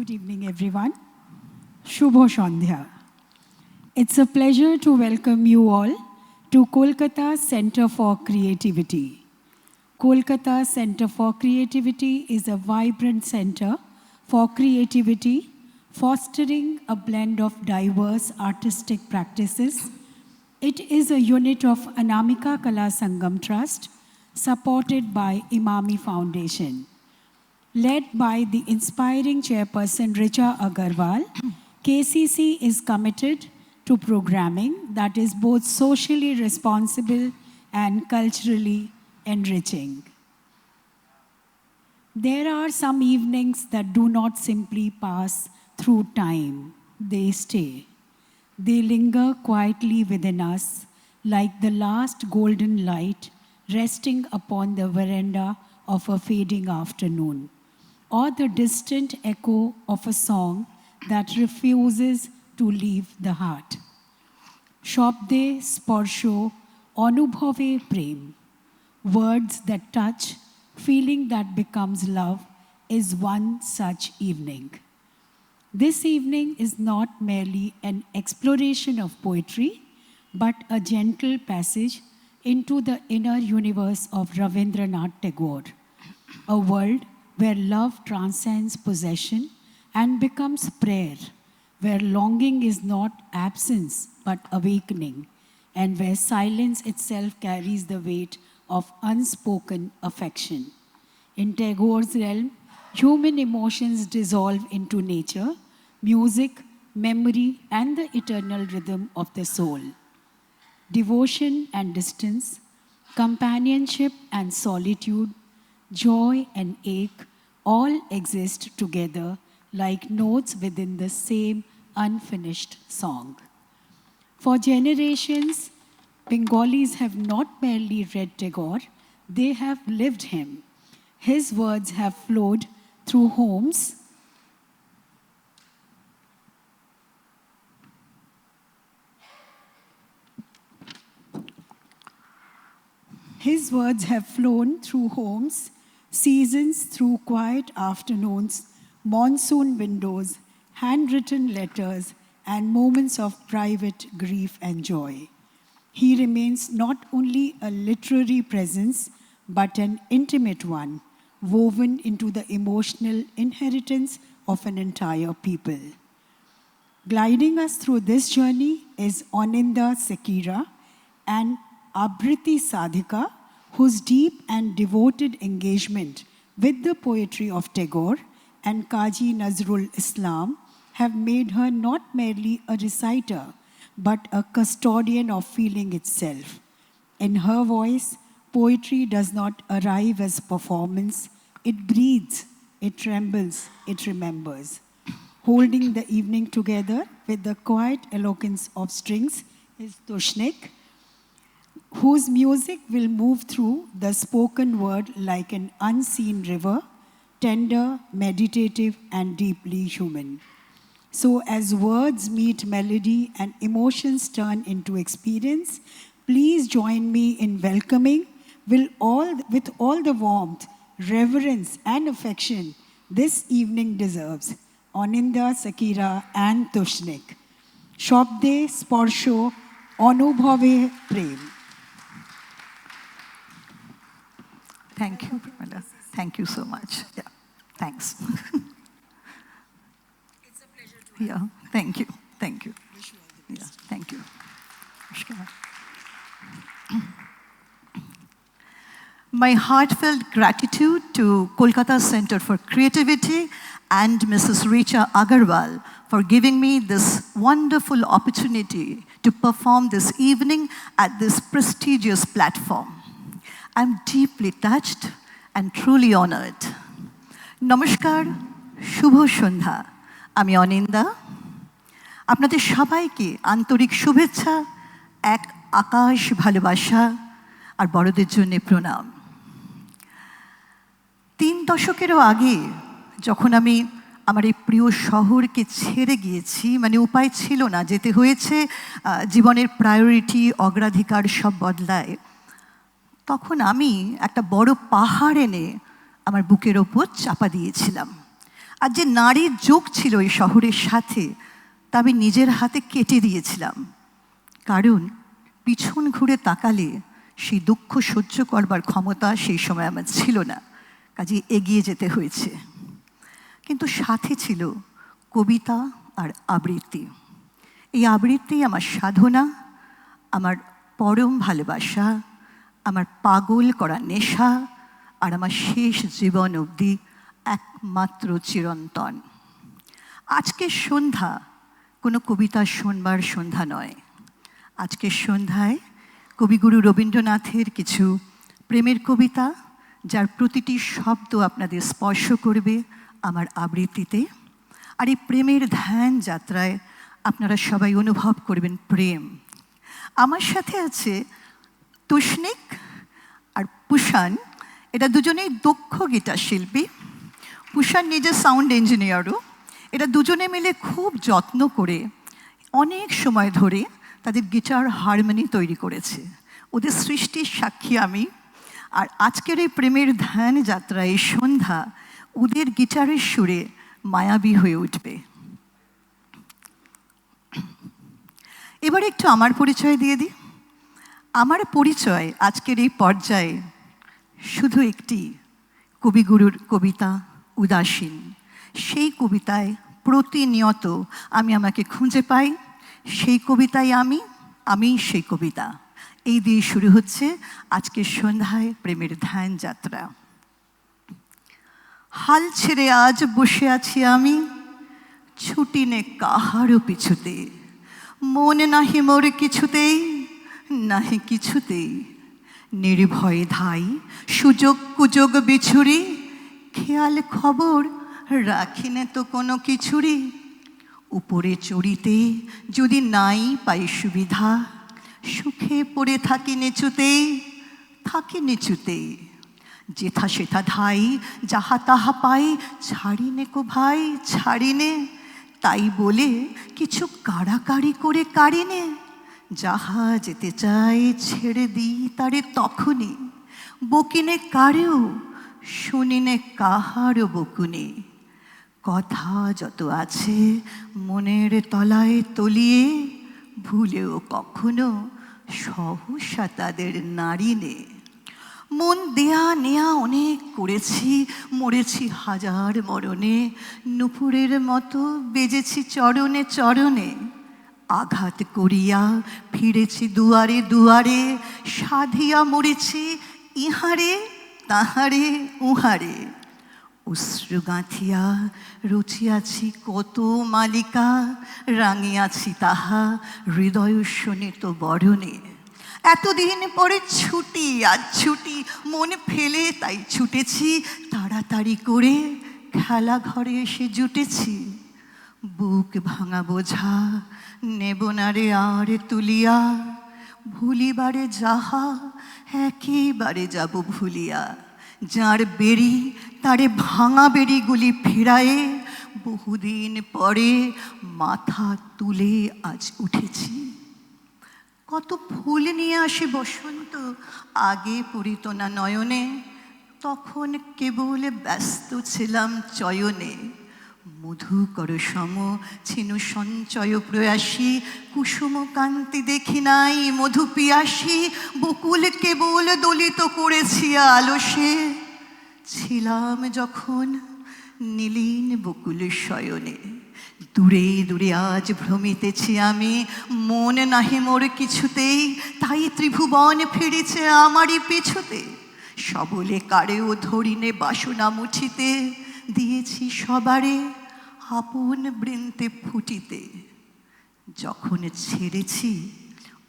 Good evening, everyone. Shubho Shandhya. It's a pleasure to welcome you all to Kolkata Center for Creativity. Kolkata Center for Creativity is a vibrant center for creativity, fostering a blend of diverse artistic practices. It is a unit of Anamika Kala Sangam Trust, supported by Imami Foundation. Led by the inspiring chairperson Richa Agarwal, KCC is committed to programming that is both socially responsible and culturally enriching. There are some evenings that do not simply pass through time, they stay. They linger quietly within us like the last golden light resting upon the veranda of a fading afternoon, or the distant echo of a song that refuses to leave the heart. Shabde Sparsho Anubhave Prem. Words that touch, feeling that becomes love, is one such evening. This evening is not merely an exploration of poetry, but a gentle passage into the inner universe of Ravindranath Tagore, a world where love transcends possession and becomes prayer, where longing is not absence but awakening, and where silence itself carries the weight of unspoken affection. In Tagore's realm, human emotions dissolve into nature, music, memory, and the eternal rhythm of the soul. Devotion and distance, companionship and solitude, joy and ache all exist together like notes within the same unfinished song. For generations, Bengalis have not merely read Tagore, they have lived him. His words have flowed through homes. His words have flown through homes, seasons through quiet afternoons, monsoon windows, handwritten letters, and moments of private grief and joy. He remains not only a literary presence, but an intimate one, woven into the emotional inheritance of an entire people. Gliding us through this journey is Oninda Sekira and Abriti Sadhika, whose deep and devoted engagement with the poetry of Tagore and Kaji Nazrul Islam have made her not merely a reciter, but a custodian of feeling itself. In her voice, poetry does not arrive as performance, it breathes, it trembles, it remembers. Holding the evening together with the quiet eloquence of strings is Tushnik, whose music will move through the spoken word like an unseen river, tender, meditative, and deeply human. So as words meet melody and emotions turn into experience, please join me in welcoming with all the warmth, reverence, and affection this evening deserves, Oninda Sekira and Tushnik. Shabde Sparsho Anubhave Prem. Thank you, Pramila. Thank you so much. Yeah, thanks. It's a pleasure to Yeah, thank you. Thank you. wish you all the best. Yeah, thank you. Namaskar. My heartfelt gratitude to Kolkata Center for Creativity and Mrs. Richa Agarwal for giving me this wonderful opportunity to perform this evening at this prestigious platform. I'm deeply touched and truly honored. Namaskar, Shubho Shandhya. আমি অনিন্দা আপনাদের সবাইকে আন্তরিক শুভেচ্ছা এক আকাশ ভালোবাসা আর বড়দের জন্য প্রণাম 3 দশকেরও আগে যখন আমি আমার এই প্রিয় শহরকে ছেড়ে গিয়েছি মানে উপায় ছিল না যেতে হয়েছে জীবনের প্রায়োরিটি অগ্রাধিকার সব বদলায় তখন আমি একটা বড় পাহাড় এনে আমার বুকের ওপর চাপা দিয়েছিলাম আর যে নারীর যোগ ছিল এই শহরের সাথে তা আমি নিজের হাতে কেটে দিয়েছিলাম, কারণ পিছন ঘুরে তাকালে সেই দুঃখ সহ্য করবার ক্ষমতা সেই সময় আমার ছিল না, কাজে এগিয়ে যেতে হয়েছে। কিন্তু সাথে ছিল কবিতা আর আবৃত্তি। এই আবৃত্তি আমার সাধনা, আমার পরম ভালোবাসা, আমার পাগল করা নেশা, আর আমার শেষ জীবন অবধি একমাত্র চিরন্তন। আজকের সন্ধ্যা কোনো কবিতা শোনবার সন্ধ্যা নয়। আজকের সন্ধ্যায় কবিগুরু রবীন্দ্রনাথের কিছু প্রেমের কবিতা, যার প্রতিটি শব্দ আপনাদের স্পর্শ করবে আমার আবৃত্তিতে। আর এই প্রেমের ধ্যান যাত্রায় আপনারা সবাই অনুভব করবেন প্রেম। আমার সাথে আছে তুষ্ণিক আর পুষান, এরা দুজনেই দক্ষ গিটার শিল্পী। পুষান নিজে সাউন্ড ইঞ্জিনিয়ারও। এরা দুজনে মিলে খুব যত্ন করে অনেক সময় ধরে তাদের গিটার হারমোনি তৈরি করেছে। ওদের সৃষ্টির সাক্ষী আমি। আর আজকের এই প্রেমের ধ্যান যাত্রা, এই সন্ধ্যা ওদের গিটারের সুরে মায়াবী হয়ে উঠবে। এবার একটু আমার পরিচয় দিয়ে দিই। আমার পরিচয় আজকের এই পর্যায়ে শুধু একটি, কবিগুরুর কবিতা উদাসীন। সেই কবিতায় প্রতিনিয়ত আমি আমাকে খুঁজে পাই, সেই কবিতায় আমি সেই কবিতা। এই দিয়ে শুরু হচ্ছে আজকের সন্ধ্যায় প্রেমের ধ্যান যাত্রা। হাল ছেড়ে আজ বসে আছি আমি, ছুটি নে কাহারও পিছুতে, মন নাহি মোর কিছুতেই, নাহি কিছুতেই। নির্ভয় ধাই সুযোগ কুযোগ বিছুরি, খেয়াল খবর রাখিনে তো কোনো কিছুরই। উপরে চড়িতে যদি নাই পাই সুবিধা, সুখে পড়ে থাকি নিচুতেই। যেথা সেথা ধাই যাহা তাহা পাই, ছাড়িনে কো ভাই ছাড়িনে। তাই বলে কিছু কাড়াকাড়ি করে কাড়িনে, যাহা যেতে চাই ছেড়ে দিই তারে তখনই। বকিনে কারেও শুনিনে কাহারও বকুনি। কথা যত আছে মনের তলায় তলিয়ে, ভুলেও কখনো সহসা তাদের নাড়িনে। মন দেয়া নেয়া অনেক করেছি, মরেছি হাজার মরণে, নুপুরের মতো বেজেছি চরণে চরণে। আঘাত করিয়া ফিরেছি দুয়ারে দুয়ারে, সাধিয়া মরেছি ইহারে তাহারে উহারে। অশ্রু গাঁথিয়া রচিয়াছি কত মালিকা, রাঙিয়াছি তাহা হৃদয় শোনিত বরণে। এতদিন পরে ছুটি, আজ ছুটি মন ফেলে তাই ছুটেছি, তাড়াতাড়ি করে খেলা ঘরে এসে জুটেছি। বুক ভাঙা বোঝা নেব না রে আর তুলিয়া, ভুলিবারে যাহা একেবারে যাব ভুলিয়া। যার বেরি তারে ভাঙা বেরিগুলি ফেরায়ে, বহুদিন পরে মাথা তুলে আজ উঠেছি। কত ফুল নিয়ে আসে বসন্ত, আগে পড়িত না নয়নে, তখন কেবল ব্যস্ত ছিলাম চয়নে। মধুকর সম ছিনু সঞ্চয় প্রয়াসী, কুসুম কান্তি দেখি নাই মধু পিয়াসী। বকুল কেবল দলিত করেছি আলসে, ছিলাম যখন নীলিন বকুল শয়নে। দূরে দূরে আজ ভ্রমিতেছি আমি, মন নাহি মোর কিছুতেই, তাই ত্রিভুবন ফিরেছে আমারই পিছুতে। সবলে কারেও ধরিনে বাসনা মুঠিতে, দিয়েছি সবারে আপন বৃন্তে ফুটিতে। যখন ছেড়েছি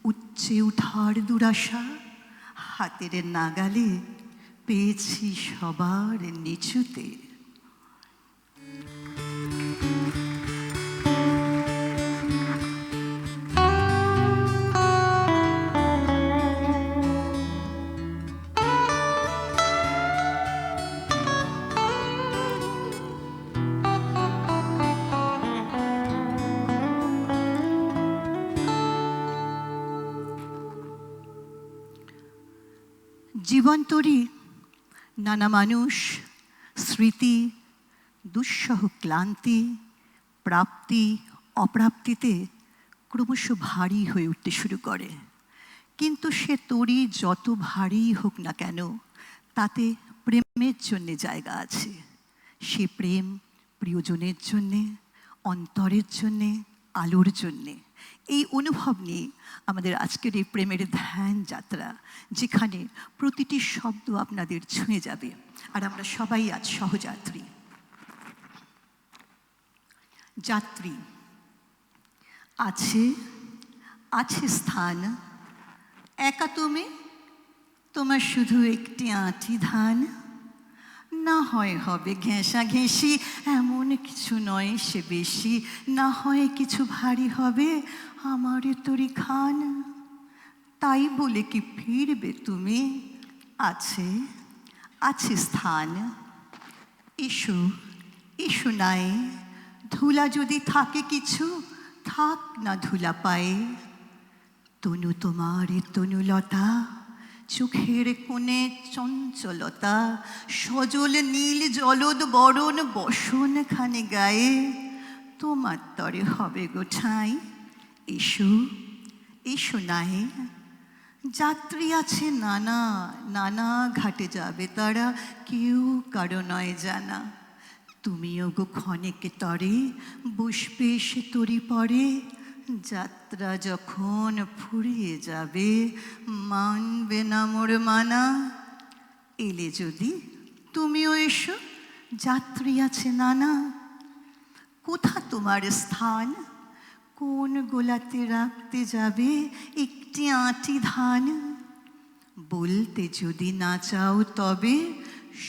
উচ্চে উঠার দুরাশা, হাতের নাগালে পেয়েছি সবার নিচুতে। জীবন তরি নানা মানুষ, স্মৃতি, দুঃসহ ক্লান্তি প্রাপ্তি অপ্রাপ্তিতে ক্রমশ ভারী হয়ে উঠতে শুরু করে। কিন্তু সে তরি যত ভারী হোক না কেন, তাতে প্রেমের জন্যে জায়গা আছে। সে প্রেম প্রিয়জনের জন্যে, অন্তরের জন্যে, আলোর জন্যে। এই অনুভব নিয়ে আমাদের আজকের এই প্রেমের ধ্যান যাত্রা, যেখানে প্রতিটি শব্দ আপনাদের ছুঁয়ে যাবে। আর আমরা সবাই আজ সহযাত্রী। যাত্রী আছে, আছে স্থান, একা তুমি, তোমার শুধু একটি আঁটি ধান। না হয় হবে ঘেঁষা ঘেঁষি, এমন কিছু নয় সে বেশি। না হয় কিছু ভারী হবে আমার তরি খান। তাই বলে কি ফিরবে তুমি? আছে, আছে স্থান। এসো, এসো নাই, ধুলা যদি থাকে কিছু, থাক না ধুলা পায়ে। তনু তোমার তনুলতা, চোখের কোণে চঞ্চলতা, সজল নীল জলদ বরণ বসন খানে গায়ে। তোমার তরে হবে গোঠাই, এসো, এসো নাই। যাত্রী আছে নানা, নানা ঘাটে যাবে তারা, কেউ কারো নয় জানা। তুমিও গো ক্ষণেক তরে বসবে সে তরি পরে। যাত্রা যখন ফুরিয়ে যাবে, মানবে না মোর মানা। এলে যদি তুমিও এসো, যাত্রী আছে নানা। কোথা তোমার স্থান? কোন গোলাতে রাখতে যাবে একটি আঁটি ধান? বলতে যদি না চাও তবে,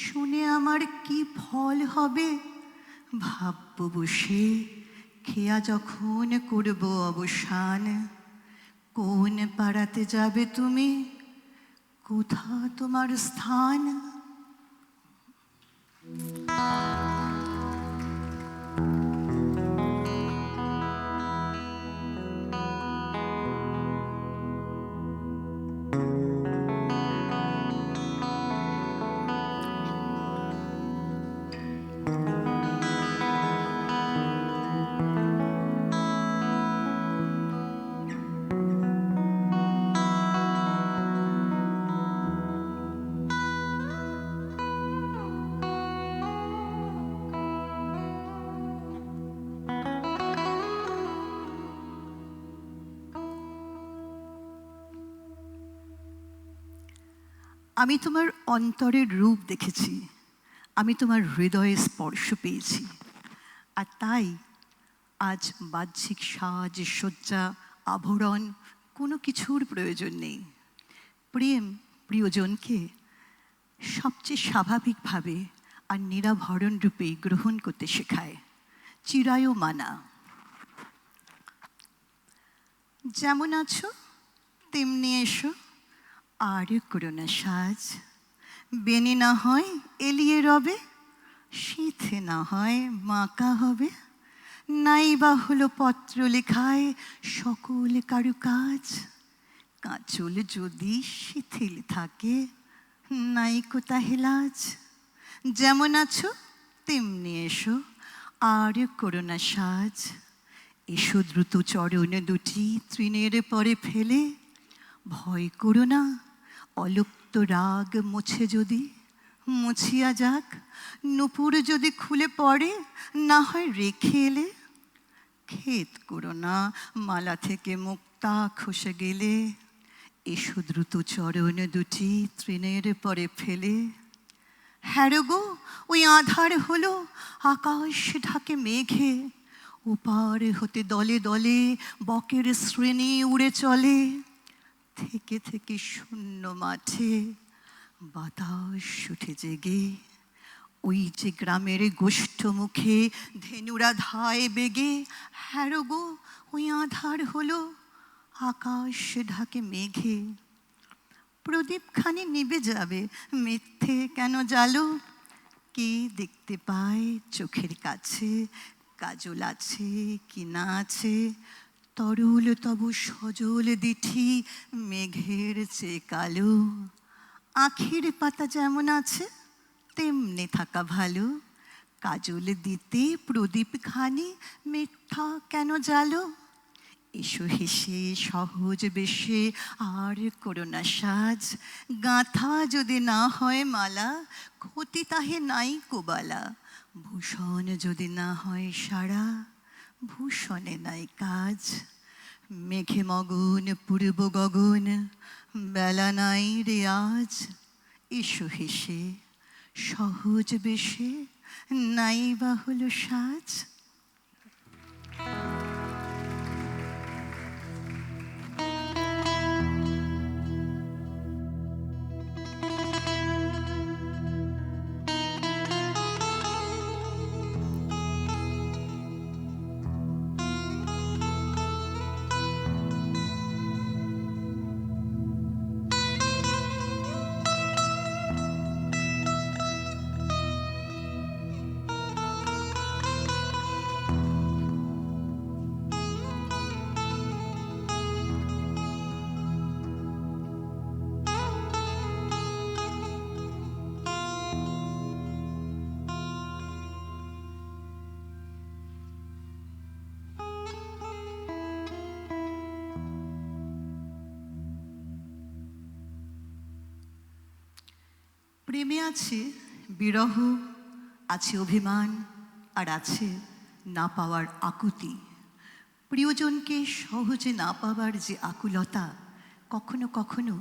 শুনে আমার কি ফল হবে? ভাবব বসে খেয়া যখন করব অবসান। কোন পাড়াতে যাবে তুমি? কোথা তোমার স্থান? আমি তোমার অন্তরের রূপ দেখেছি, আমি তোমার হৃদয়ে স্পর্শ পেয়েছি। আর তাই আজ বাহ্যিক সাজ সজ্জা আভরণ কোনো কিছুর প্রয়োজন নেই। প্রেম প্রিয়জনকে সবচেয়ে স্বাভাবিকভাবে আর নিরাভরণ রূপেই গ্রহণ করতে শেখায়। চিরায়ু মানা। যেমন আছো তেমনি এসো, আর করো না সাজ। বেনি না হয় এলিয়ে রবে, শীতে না হয় মাকা হবে। নাই বা হলো পত্র লেখায় সকল কারুকাজ। কাঁচল যদি শিথিল থাকে, নাই কোথায় লাজ। যেমন আছো তেমনি এসো, আর করো না সাজ। এসো দ্রুত চরণ দুটি তৃণের পরে ফেলে। ভয় করো না, অলুপ্ত রাগ মুছে যদি, মুছিয়া যাক। নূপুর যদি খুলে পড়ে, না হয় রেখে এলে। খেদ করো না, মালা থেকে মুক্তা খসে গেলে। এসো দ্রুত চরণ দুটি তৃণের পরে ফেলে। হ্যাঁ গো, ওই আধার হলো আকাশ ঢাকে মেঘে। ওপার হতে দলে দলে বকের শ্রেণী উড়ে চলে। থেকে থেকে শূন্য মাঠে বাতাস উঠে জেগে। ওই যে গ্রামের গোষ্ঠ মুখে ধেনুরা ধায় বেগে। হ্যাঁ গো, ওই আধার হলো আকাশ ঢাকে মেঘে। প্রদীপখানি নিভে যাবে, মিথ্যে কেন জালো? কে দেখতে পায় চোখের কাছে, কাজল আছে কি না আছে। তরল তবু সজল দিঠি মেঘের চেয়ে কালো। আখির পাতা যেমন আছে তেমনি থাকা ভালো। কাজল দিতে প্রদীপ খানি মিথ্যা কেন জালো? এসো হেসে সহজ বেশে আর করোনা সাজ, গাঁথা যদি না হয় মালা, ক্ষতি তাহে নাই কোবালা। ভূষণ যদি না হয় সারা, ভূষণে নাই কাজ। মেঘে মগন পূর্ব গগন, বেলা নাই রে আজ। এসো হেসে সহজ বেশে, নাই বা হলো সাজ। প্রেমে আছে বিরহ, আছে অভিমান, আর আছে না পাওয়ার আকুতি। প্রিয়জনকে সহজে না পাওয়ার যে আকুলতা, কখনো কখনো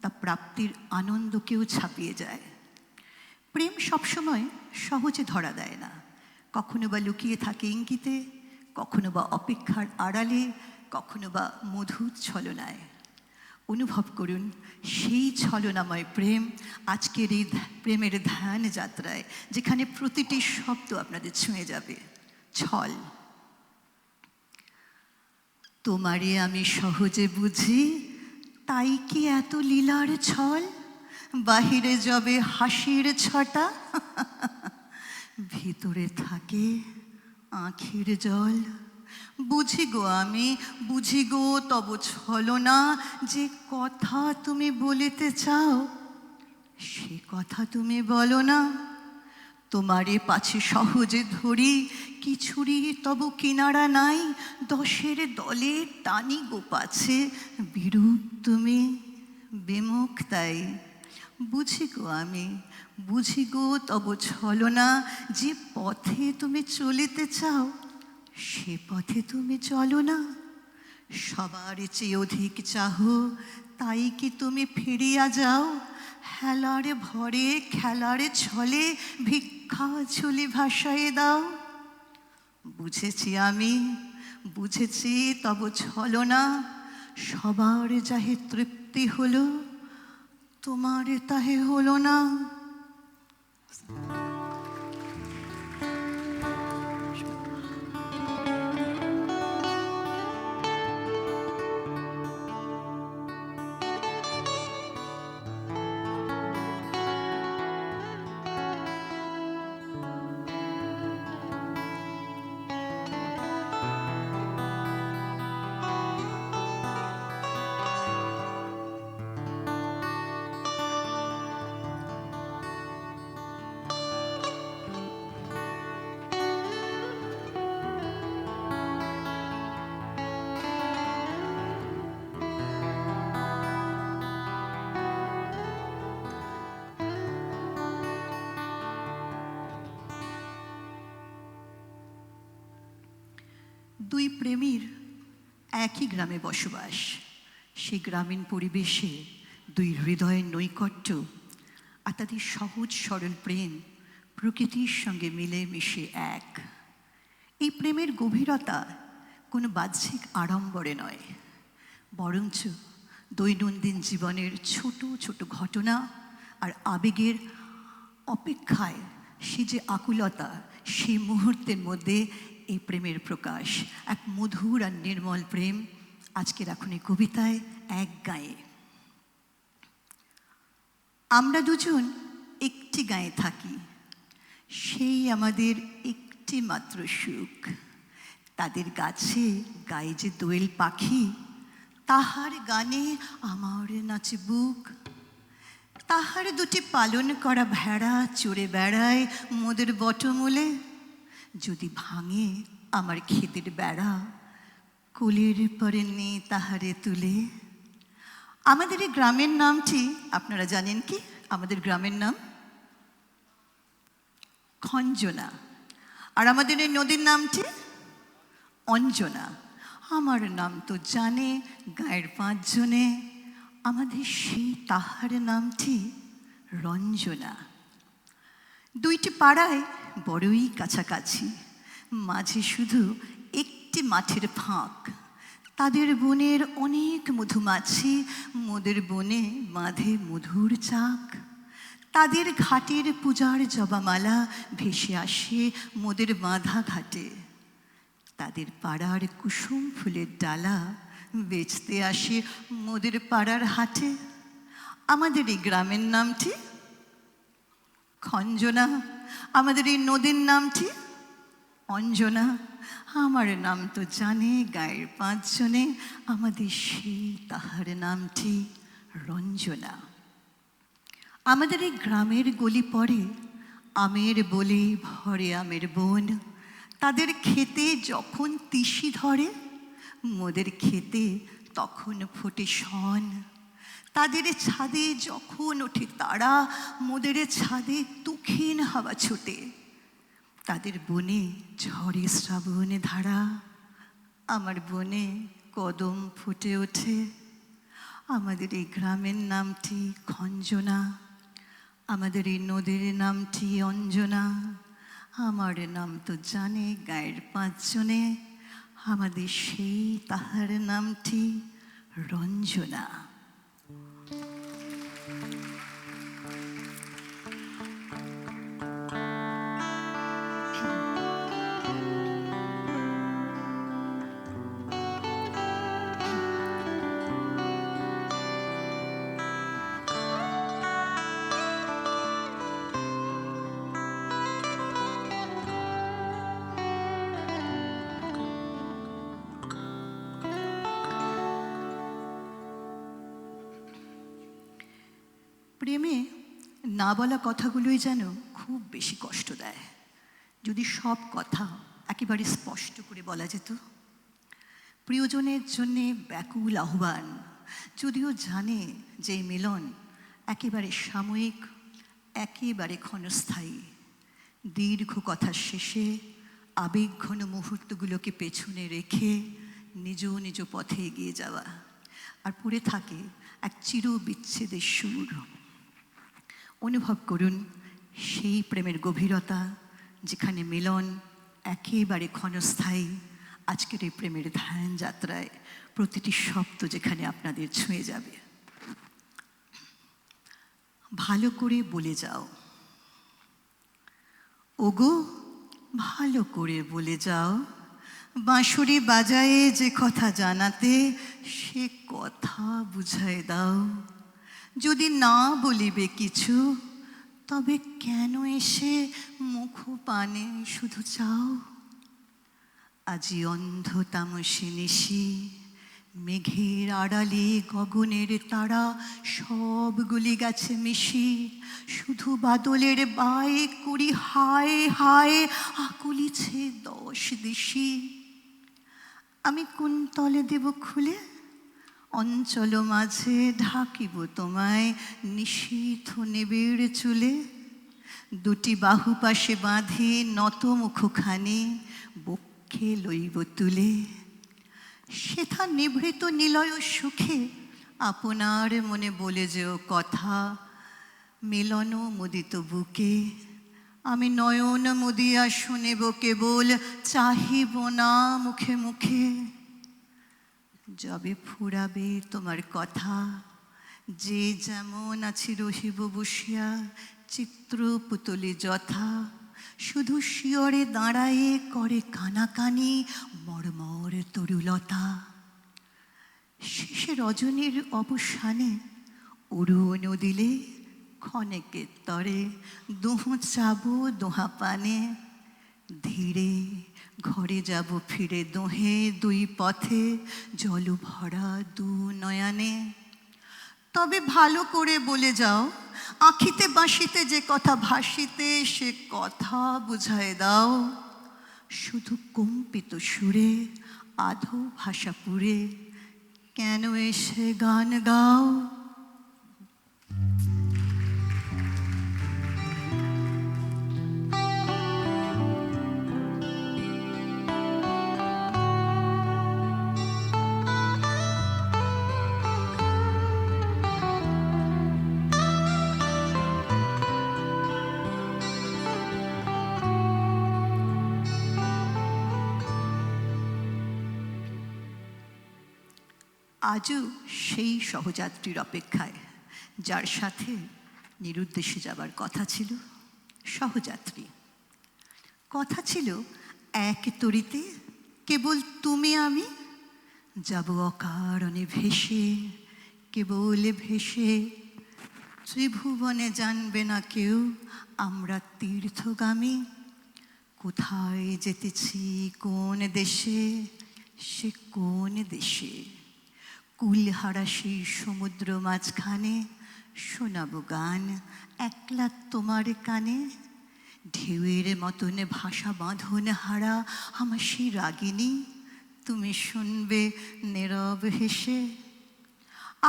তা প্রাপ্তির আনন্দকেও ছাপিয়ে যায়। প্রেম সবসময় সহজে ধরা দেয় না, কখনো বা লুকিয়ে থাকে ইঙ্গিতে, কখনো বা অপেক্ষার আড়ালে, কখনো বা মধুর ছলনায়। অনুভব করুন সেই ছলনাময় প্রেম আজকের এই প্রেমের ধ্যান যাত্রায়, যেখানে প্রতিটি শব্দ আপনাদের ছুঁয়ে যাবে। ছল। তোমারে আমি সহজে বুঝি, তাই কি এত লীলার ছল? বাহিরে যবে হাসির ছটা, ভিতরে থাকে আঁখির জল। বুঝি গো আমি, বুঝি গো তব ছলনা, যে কথা তুমি বলিতে চাও সে কথা তুমি বলো না। তোমারে পাছে সহজে ধরি, কিছুরই তব কিনারা নাই, দশের দলে টানি গো পাছে, বিরূপ তুমি বিমুখ তাই। বুঝি গো আমি, বুঝি গো তব ছলনা, যে পথে তুমি চলিতে চাও সে পথে তুমি চলো না। সবার চেয়ে অধিক চাহো, তাই কি তুমি ফিরিয়া যাও? হেলার ভরে খেলার ছলে ভিক্ষা ঝুলি ভাসায় দাও। বুঝেছি আমি, বুঝেছি তব ছলনা, সবার যাহে তৃপ্তি হলো, তোমার তাহে হলো না। দুই প্রেমীর একই গ্রামে বসবাস, সেই গ্রামীণ পরিবেশে দুই হৃদয়ের নৈকট্য আর তাদের সহজ সরল প্রেম প্রকৃতির সঙ্গে মিলে মিশে এক। এই প্রেমের গভীরতা কোনো বাহ্যিক আড়ম্বরে নয়, বরঞ্চ দৈনন্দিন জীবনের ছোট ছোট ঘটনা আর আবেগের অপেক্ষায় সে যে আকুলতা, সেই মুহূর্তের মধ্যে এই প্রেমের প্রকাশ। এক মধুর আর নির্মল প্রেম আজকের এখন এই কবিতায় এক গায়ে। আমরা দুজন একটি গায়ে থাকি, সেই আমাদের একটি মাত্র সুখ। তাদের গাছে গায়ে যে দোয়েল পাখি, তাহার গানে আমার নাচে বুক। তাহার দুটি পালন করা ভেড়া চড়ে বেড়ায় মোদের বটমূলে। যদি ভাঙে আমার ক্ষেতের বেড়া, কোলের পরে নে তাহারে তুলে। আমাদের এই গ্রামের নামটি আপনারা জানেন কি? আমাদের গ্রামের নাম খঞ্জনা। আর আমাদের এই নদীর নামটি অঞ্জনা। আমার নাম তো জানে গায়ের 5 জনে, আমাদের সেই তাহার নামটি রঞ্জনা। দুইটি পাড়ায় বড়ই কাছাকাছি, মাঝে শুধু একটি মাঠের ফাঁক। তাদের বনের অনেক মধুমাছি, মোদের বনে বাঁধে মধুর চাক। তাদের ঘাটের পূজার জবামালা ভেসে আসে মোদের বাঁধা ঘাটে। তাদের পাড়ার কুসুম ফুলের ডালা বেচতে আসে মোদের পাড়ার হাটে। আমাদের এই গ্রামের নামটি খঞ্জনা, আমাদের এই নদীর নামটি অঞ্জনা। আমার নাম তো জানে গায়ের 5 জনে, আমাদের সেই তাহার নামটি রঞ্জনা। আমাদের এই গ্রামের গলি পড়ে আমের বলে ভরে আমের বন। তাদের খেতে যখন তিসি ধরে, মোদের খেতে তখন ফোটে শন। তাদের ছাদে যখন ওঠে তারা, মোদের ছাদে তুখিন হাওয়া ছোটে। তাদের বনে ঝড়ে শ্রাবণে ধারা, আমার বনে কদম ফুটে ওঠে। আমাদের এই গ্রামের নামটি খঞ্জনা, আমাদের এই নদীর নামটি অঞ্জনা। আমার নাম তো জানে গায়ের 5 জনে, আমাদের সেই তাহার নামটি রঞ্জনা। প্রেমে না বলা কথাগুলোই যেন খুব বেশি কষ্ট দেয়। যদি সব কথা একেবারে স্পষ্ট করে বলা যেত। প্রিয়জনের জন্যে ব্যাকুল আহ্বান, যদিও জানে যে এই মিলন একেবারে সাময়িক, একেবারে ক্ষণস্থায়ী। দীর্ঘ কথার শেষে আবেগঘন মুহূর্তগুলোকে পেছনে রেখে নিজ নিজ পথে এগিয়ে যাওয়া, আর পড়ে থাকে এক চিরবিচ্ছেদের সুর। অনুভব করুন সেই প্রেমের গভীরতা, যেখানে মিলন একেবারে ক্ষণস্থায়ী। আজকের এই প্রেমের ধ্যান যাত্রায় প্রতিটি শব্দ যেখানে আপনাদের ছুঁয়ে যাবে। ভালো করে বলে যাও, ওগো ভালো করে বলে যাও, বাঁশুরি বাজায়ে যে কথা জানাতে সে কথা বুঝায় দাও। যদি না বলিবে কিছু, তবে কেন এসে মুখ পানে শুধু চাও। আজি অন্ধ তামসে নিশি, মেঘের আড়ালে গগনের তারা সবগুলি গেছে মিশি। শুধু বাদলের বায়ে করি হায় হায়, আকুলিছে 10 দিশি। আমি কোন তলে দেব খুলে, অঞ্চল মাঝে ঢাকিব তোমায় নিশীথ নিবিড় চুলে। দুটি বাহু পাশে বাঁধে নত মুখখানি, বক্ষে লইব তুলে। সেথা নিভৃত নিলয় সুখে আপনার মনে বলে যেও কথা। মিলন মুদিত বুকে আমি নয়ন মুদিয়া শুনেব কেবল, চাহিব না মুখে মুখে। যবে ফুরাবে তোমার কথা, যে যেমন আছি রহিব বসিয়া চিত্র পুতলি যথা। শুধু শিয়রে দাঁড়ায়ে করে কানাকানি মর্মর তরুলতা। শেষে রজনীর অবসানে অরুণ দিলে ক্ষণেকের তরে দুহু চাবো দোহা পানে। ধীরে ঘরে যাব ফিরে দোহে দুই পথে, জল ভরা 2 নয়নে। তবে ভালো করে বলে যাও, আঁখিতে বাঁশিতে যে কথা ভাসিতে সে কথা বুঝায় দাও। শুধু কম্পিত সুরে আধো ভাষা পুরে কেন এসে গান গাও? আজও সেই সহযাত্রীর অপেক্ষায় যার সাথে নিরুদ্দেশে যাবার কথা ছিল। সহযাত্রী, কথা ছিল এক তরিতে কেবল তুমি আমি যাব অকারণে ভেসে, কেবল ভেসে। ত্রিভুবনে জানবে না কেউ আমরা তীর্থগামী, কোথায় যেতেছি কোন দেশে, সে কোন দেশে। কুলহারা সেই সমুদ্র মাঝখানে শোনাবো গান একলা তোমার কানে। ঢেউয়ের মতন ভাষা বাঁধন হারা আমার সেই রাগিনী, তুমি শুনবে নীরব হেসে।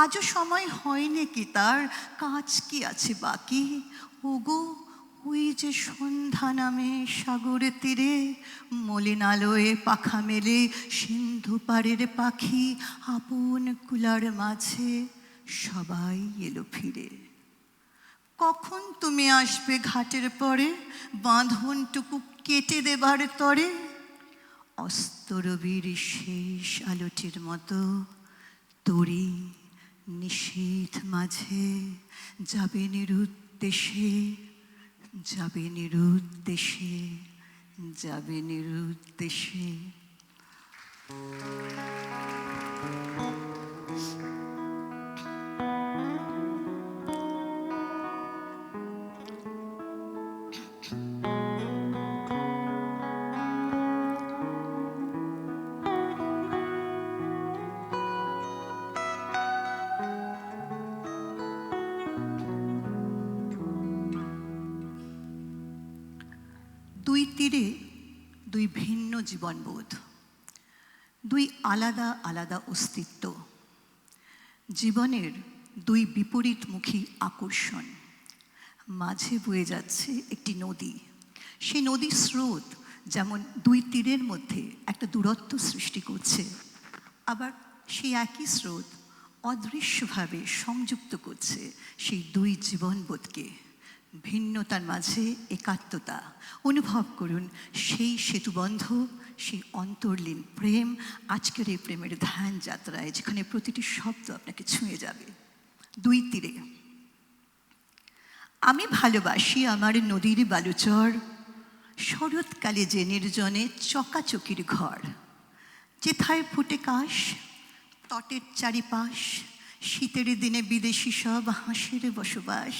আজও সময় হয়নি কি তার, কাজ কি আছে বাকি? ওগো ওই যে সন্ধ্যা নামে সাগর তীরে, মলিন আলোয় পাখা মেলে সিন্ধু পাড়ের পাখি আপন কুলার মাঝে সবাই এলো ফিরে। কখন তুমি আসবে ঘাটের পরে, বাঁধনটুকু কেটে দেবার তরে? অস্তরবীর শেষ আলোটির মতো তরি নিশীথ মাঝে যাবে নিরুদ্দেশে, যাবে নিরুদ্দেশে, যাবে নিরুদ্দেশে। দুই তীরে দুই ভিন্ন জীবনবোধ, দুই আলাদা আলাদা অস্তিত্ব, জীবনের দুই বিপরীতমুখী আকর্ষণ। মাঝে বয়ে যাচ্ছে একটি নদী। সেই নদীর স্রোত যেমন দুই তীরের মধ্যে একটা দূরত্ব সৃষ্টি করছে, আবার সেই একই স্রোত অদৃশ্যভাবে সংযুক্ত করছে সেই দুই জীবনবোধকে। ভিন্নতার মাঝে একাত্মতা অনুভব করুন, সেই সেতুবন্ধ, সেই অন্তর্লীন প্রেম আজকের এই প্রেমের ধ্যান যাত্রায়, যেখানে প্রতিটি শব্দ আপনাকে ছুঁয়ে যাবে। দুই তীরে। আমি ভালোবাসি আমার নদীর বালুচর, শরৎকালে যে নির্জনে চকাচকির ঘর, যেথায় ফুটে কাশ তটের চারিপাশ, শীতের দিনে বিদেশি সব হাঁসের বসবাস।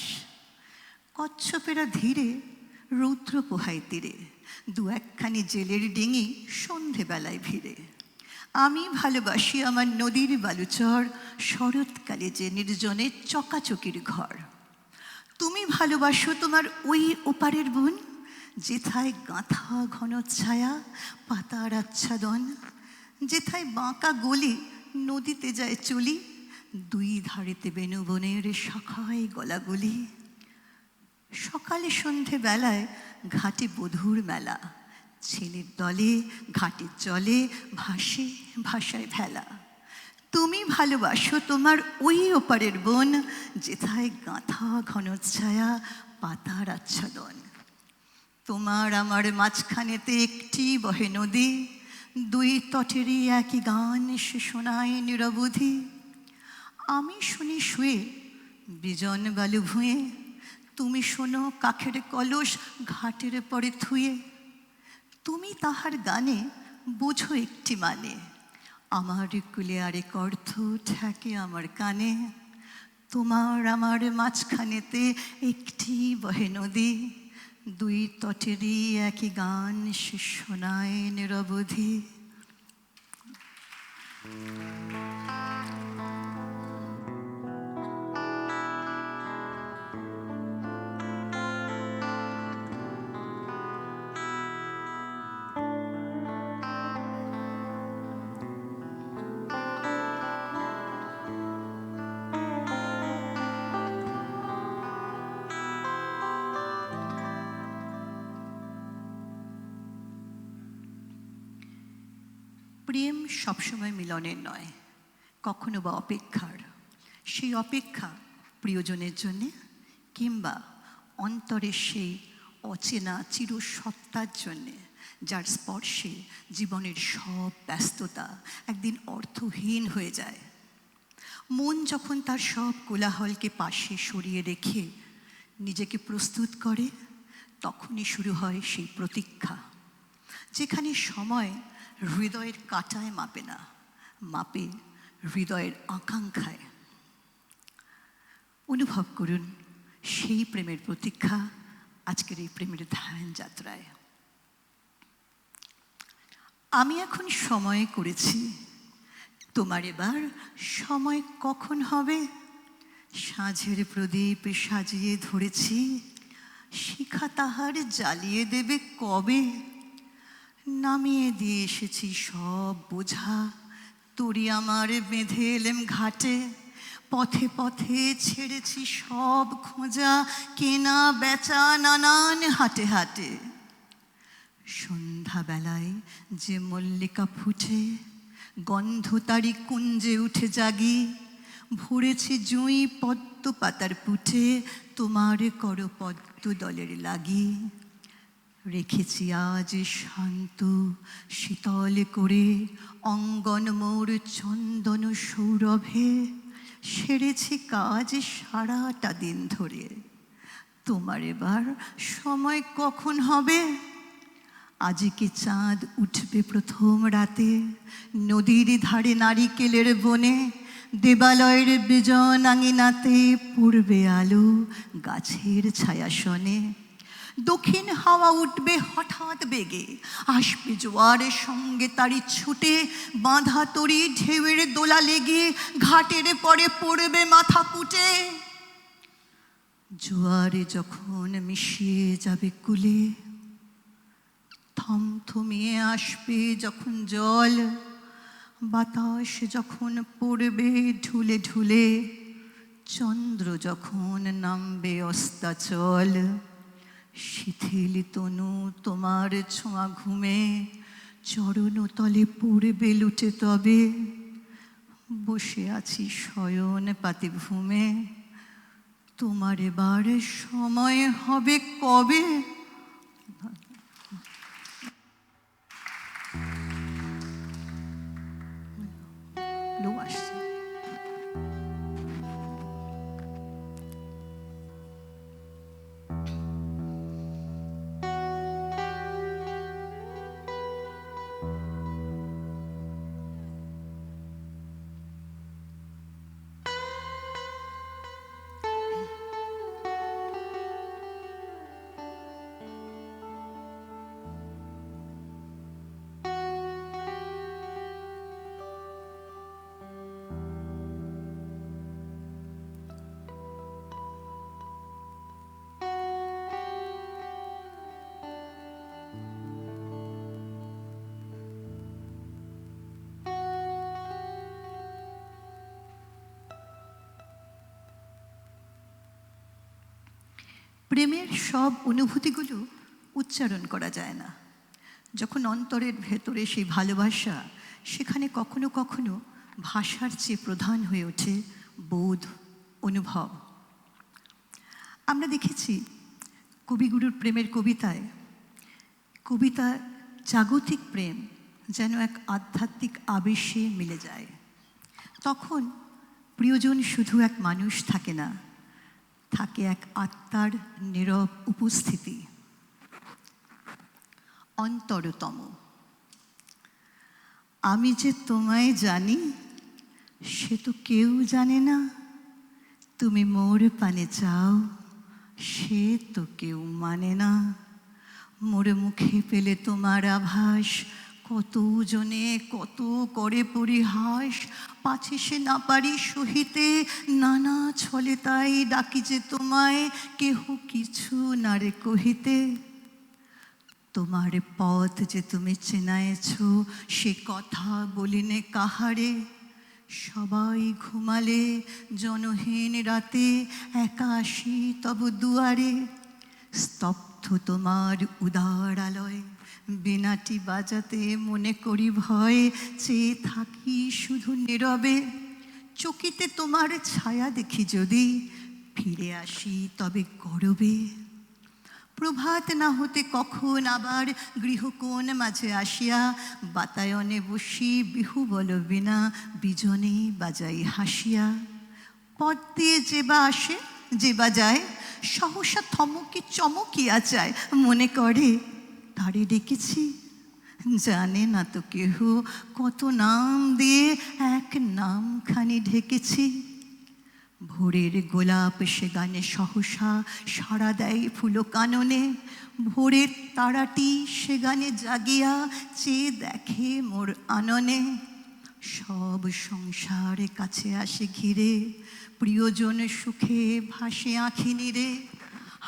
কচ্ছপেরা ধীরে রৌদ্র পোহায় তীরে, দু একখানি জেলের ডিঙি সন্ধেবেলায় ভিড়ে। আমি ভালোবাসি আমার নদীর বালুচর, শরৎকালে যে নির্জনে চকাচকির ঘর। তুমি ভালোবাসো তোমার ওই ওপারের বন, যেথায় গাঁথা ঘন ছায়া পাতার আচ্ছাদন, যেথায় বাঁকা গলি নদীতে যায় চলি, দুই ধারেতে বেণুবনের শাখায় গলাগলি। সকালে সন্ধে বেলায় ঘাটে বধূর মেলা, ছেলের দলে ঘাটের জলে ভাসে ভাষায় ভেলা। তুমি ভালোবাসো তোমার ওই ওপারের বন, যেথায় গাঁথা ঘন ছায়া পাতার আচ্ছাদন। তোমার আমার মাঝখানেতে একটি বহে নদী, দুই তটেরই একই গান সে শোনায় নিরবধি। আমি শুনি শুয়ে বিজন বালু ভুঁয়ে, তুমি শোনো কাঠের কলস ঘাটের পরে থুয়ে। তুমি তাহার গানে বোঝো একটি মানে, আমার কুলে আরেক অর্থ ঠেকে আমার কানে। তোমার আমার মাঝখানেতে একটি বহে নদী, দুই তটেরই একই গান সে শোনায় নিরবধি। প্রেম সবসময় মিলনের নয়, কখনো বা অপেক্ষার। সেই অপেক্ষা প্রিয়জনের জন্যে, কিংবা অন্তরের সেই অচেনা চিরসত্তার জন্যে, যার স্পর্শে জীবনের সব ব্যস্ততা একদিন অর্থহীন হয়ে যায়। মন যখন তার সব কোলাহলকে পাশে সরিয়ে রেখে নিজেকে প্রস্তুত করে, তখনই শুরু হয় সেই প্রতীক্ষা, যেখানে সময় হৃদয়ের কাঁটায় মাপে না, মাপে হৃদয়ের আকাঙ্ক্ষায়। অনুভব করুন সেই প্রেমের প্রতীক্ষা আজকের এই প্রেমের ধ্যান যাত্রায়। আমি এখন সময় করেছি, তোমার এবার সময় কখন হবে? সাঁঝের প্রদীপ সাজিয়ে ধরেছি, শিখা তাহার জ্বালিয়ে দেবে কবে? নামিয়ে দিয়ে এসেছি সব বোঝা, তরি আমার বেঁধে এলেম ঘাটে। পথে পথে ছেড়েছি সব খোঁজা, কেনা বেচা নানান হাটে হাটে। সন্ধ্যাবেলায় যে মল্লিকা ফুটে, গন্ধ তারি কুঞ্জে উঠে জাগি। ভরেছি জুঁই পদ্ম পাতার পুঁটে, তোমার কর পদ্ম দলের লাগি। রেখেছি আজ শান্ত শীতল করে অঙ্গন মোর চন্দন সৌরভে। সেরেছি কাজ সারাটা দিন ধরে, তোমার এবার সময় কখন হবে? আজকে চাঁদ উঠবে প্রথম রাতে, নদীর ধারে নারিকেলের বনে। দেবালয়ের বিজন আঙিনাতে পূর্বে আলো গাছের ছায়াসনে। দক্ষিণ হাওয়া উঠবে হঠাৎ বেগে, আসবে জোয়ারের সঙ্গে তারি ছুটে। বাঁধা তরি ঢেউয়ের দোলা লেগে, ঘাটের পরে পড়বে মাথা কুটে। জোয়ারে যখন মিশিয়ে যাবে কুলে, থমথমিয়ে আসবে যখন জল। বাতাস যখন পড়বে ঢুলে ঢুলে, চন্দ্র যখন নামবে অস্তাচল। শিথিল তনু তোমার ছোঁয়া ঘুমে, চরণ তলে পড়বে লুটে তবে। বসে আছি শয়ন পাতে ঘুমে, তোমার এবার সময় হবে কবে? লো আসছে। প্রেমের সব অনুভূতিগুলো উচ্চারণ করা যায় না। যখন অন্তরের ভেতরে সেই ভালোবাসা, সেখানে কখনো কখনো ভাষার চেয়ে প্রধান হয়ে ওঠে বোধ, অনুভব। আমরা দেখেছি কবিগুরুর প্রেমের কবিতায়, কবিতা জাগতিক প্রেম যেন এক আধ্যাত্মিক আবেশে মিলে যায়। তখন প্রিয়জন শুধু এক মানুষ থাকে না, থাকে এক আত্মার নীরব উপস্থিতি, অন্তরতম। আমি যে তোমায় জানি, সে তো কেউ জানে না। তুমি মোর পানে চাও, সে তো কেউ মানে না। মোর মুখে পেলে তোমার আভাস, কত জনে কত করে পরিহাস। পাছে সে না পারি সহিতে, নানা ছলে তাই ডাকি যে তোমায়, কেহ কিছু না রে কহিতে। তোমার পথ যে তুমি চেনায়েছ, সে কথা বলিনে কাহারে। সবাই ঘুমালে জনহীন রাতে, একা আসি তব দুয়ারে। স্তব্ধ তোমার উদার আলয়, বীণাটি বাজাতে মনে করি ভয়, চেয়ে থাকি শুধু নীরবে। চকিতে তোমার ছায়া দেখি যদি, ফিরে আসি তবে গরবে। প্রভাত না হতে কখন আবার গৃহকোণ মাঝে আসিয়া, বাতায়নে বসি বিহু বল বিনা, বিজনে বাজাই হাসিয়া। পথ দিয়ে যে বা আসে যে বা যায়, সহসা থমকি চমকিয়া যায়, মনে করে তারে ডেকেছি। জানে না তো কেহ কত নাম দিয়ে এক নামখানি ঢেকেছি। ভোরের গোলাপ সে গানে সহসা সাড়া দেয় ফুলো কাননে। ভোরের তারাটি সে গানে জাগিয়া চেয়ে দেখে মোর আননে। সব সংসার কাছে আসে ঘিরে, প্রিয়জন সুখে ভাসে আঁখি নীরে।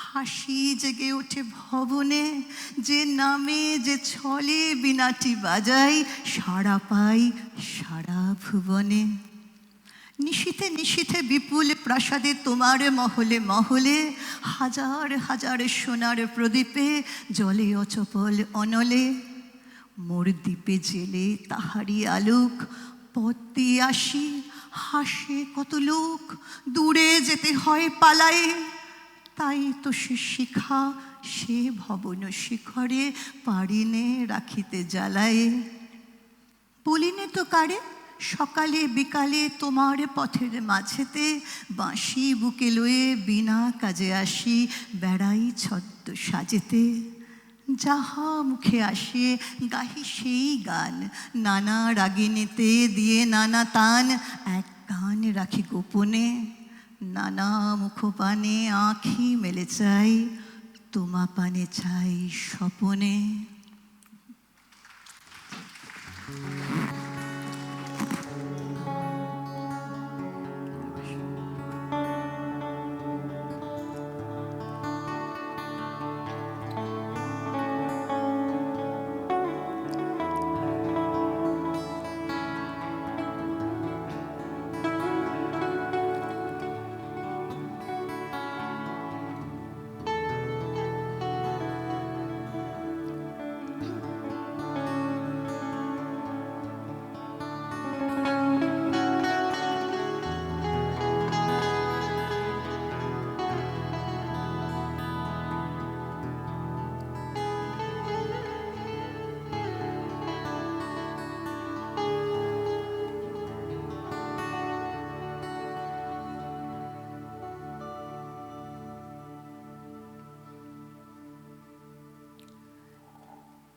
হাসি জেগে ওঠে ভবনে, যে নামে যে ছলে বীণাটি বাজাই, সাড়া পাই সারা ভুবনে। নিশীথে নিশীথে বিপুল প্রাসাদে তোমার মহলে মহলে, হাজার হাজার সোনার প্রদীপে জলে অচপল অনলে। মোর দ্বীপে জেলে তাহারি আলোক, পথ দিয়ে আসি হাসে কত লোক। দূরে যেতে হয় পালায়ে, তাই তো সে শিখা সে ভবন শিখরে, পারিনে রাখিতে জ্বালায়ে। বলিনে তো কারে সকালে বিকালে তোমার পথের মাঝেতে, বাঁশি বুকে লয়ে বিনা কাজে আসি বেড়াই ছদ্ম সাজেতে। যাহা মুখে আসে গাহি সেই গান, নানা রাগিনীতে দিয়ে নানা তান। এক গান রাখি গোপনে, নানা মুখপানে আঁখি মেলে চাই, তোমা পানে চাই স্বপনে।